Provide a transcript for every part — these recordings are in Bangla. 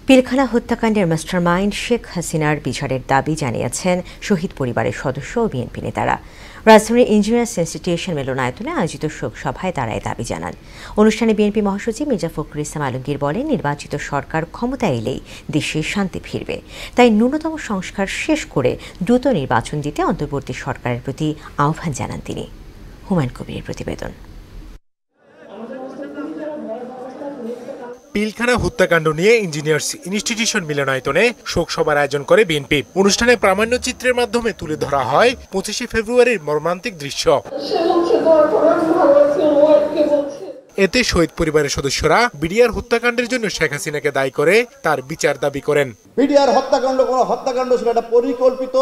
পিলখানা হত্যাকাণ্ডের মাস্টারমাইন্ড শেখ হাসিনার বিচারের দাবি জানিয়েছেন শহীদ পরিবারের সদস্য ও বিএনপি নেতারা। রাজধানীর ইঞ্জিনিয়ার্স ইনস্টিটিউশন মিলনায়তনে আয়োজিত শোক সভায় তারা এই দাবি জানান। অনুষ্ঠানে বিএনপি মহাসচিব মির্জা ফখরুল ইসলাম আলমগীর বলেন, নির্বাচিত সরকার ক্ষমতায় এলেই দেশে শান্তি ফিরবে, তাই ন্যূনতম সংস্কার শেষ করে দ্রুত নির্বাচন দিতে অন্তর্বর্তী সরকারের প্রতি আহ্বান জানান তিনি। হুমায়ুন কবিরের প্রতিবেদন। পিলখানা হত্যাকাণ্ড নিয়ে ইঞ্জিনিয়ার্স ইনস্টিটিউশন মিলনায়তনে শোক সভার আয়োজন করে বিএনপি। অনুষ্ঠানে প্রামাণ্যচিত্রের মাধ্যমে তুলে ধরা হয় 25শে ফেব্রুয়ারির মর্মান্তিক দৃশ্য। এতে শহীদ পরিবারের সদস্যরা বিডিআর হত্যাকাণ্ডের জন্য শেখ হাসিনাকে দায়ী করে তার বিচার দাবি করেন। বিডিআর হত্যাকাণ্ড কোনো হত্যাকাণ্ড ছিল, এটা পরিকল্পিত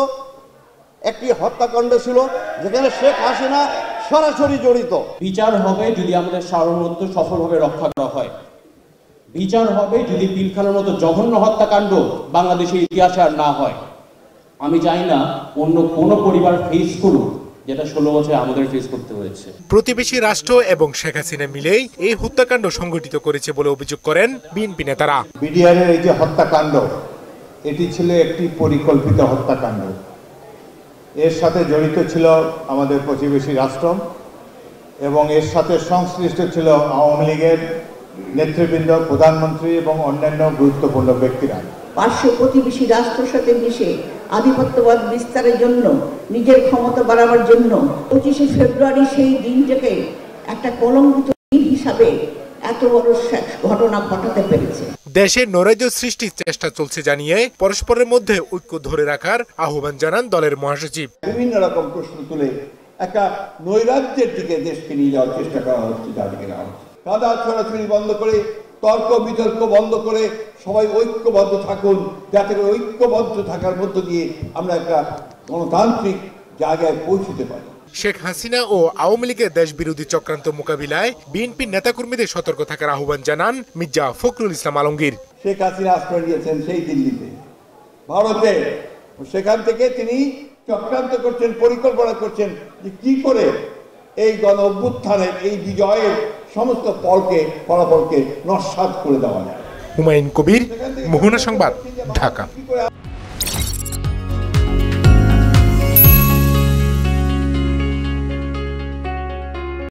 একটি হত্যাকাণ্ড ছিল, যেখানে শেখ হাসিনা সরাসরি জড়িত। বিচার হবে যদি আমাদের সার্বভৌমত্ব সফলভাবে রক্ষা করা হয়। বিচার হবে যদি পিলখানার মতো জঘন্য হত্যাকাণ্ড বাংলাদেশের ইতিহাসে আর না হয়। আমি চাই না অন্য কোনো পরিবার ফেস করুক যেটা 16 বছরে আমাদের ফেস করতে হয়েছে। প্রতিবেশী রাষ্ট্র এবং শেখ হাসিনা মিলেই এই হত্যাকাণ্ড সংগঠিত করেছে বলে অভিযোগ করেন বিএনপি নেতারা। বিডিআরের এই যে হত্যাকাণ্ড, এটি ছিল একটি পরিকল্পিত হত্যাকাণ্ড। এর সাথে জড়িত ছিল আমাদের প্রতিবেশী রাষ্ট্র এবং এর সাথে সংশ্লিষ্ট ছিল আওয়ামী লীগের নেতৃবৃন্দ, প্রধানমন্ত্রী এবং অন্যান্য গুরুত্বপূর্ণ ব্যক্তিরা। পার্শ্ব প্রতিবেশী রাষ্ট্রের সাথে মিশে আধিপত্যবাদ বিস্তারের জন্য, নিজের ক্ষমতা বাড়াবার জন্য 25শে ফেব্রুয়ারি সেই দিনটাকে একটা কলঙ্কিত দিন হিসাবে এত বড় ঘটনা ঘটাতে পেরেছে। দেশে নৈরাজ্য সৃষ্টির চেষ্টা চলছে জানিয়ে পরস্পরের মধ্যে ঐক্য ধরে রাখার আহ্বান জানান দলের মহাসচিব। বিভিন্ন রকম প্রশ্ন তুলে একটা নৈরাজ্যের দিকে দেশকে নিয়ে যাওয়ার চেষ্টা করা হচ্ছে। যাদেরকে নেওয়া হচ্ছে কাদা ছড়াছড়ি বন্ধ করে, তর্ক বিতর্ক বন্ধ করে সবাই ঐক্যবদ্ধ থাকুন, যাতে করে ঐক্যবদ্ধ থাকার মধ্য দিয়ে আমরা একটা গণতান্ত্রিক জায়গায় পৌঁছতে পারি। শেখ হাসিনা ও আওয়ামী লীগের দেশ বিরোধী চক্রান্ত মোকাবিলায় বিএনপির নেতাকর্মীদের সতর্ক থাকার আহ্বান জানান মির্জা ফখরুল ইসলাম আলমগীর। শেখ হাসিনা আশ্রয় নিয়েছেন সেই দিল্লিতে, ভারতে। সেখান থেকে তিনি চক্রান্ত করছেন, পরিকল্পনা করছেন যে কি করে এই গণ অভ্যুত্থানের এই বিজয়ের সমস্ত ফলাফলকে নস্যাৎ করে দেওয়া যায়। হুমায়ুন কবির, মোহনা সংবাদ, ঢাকা।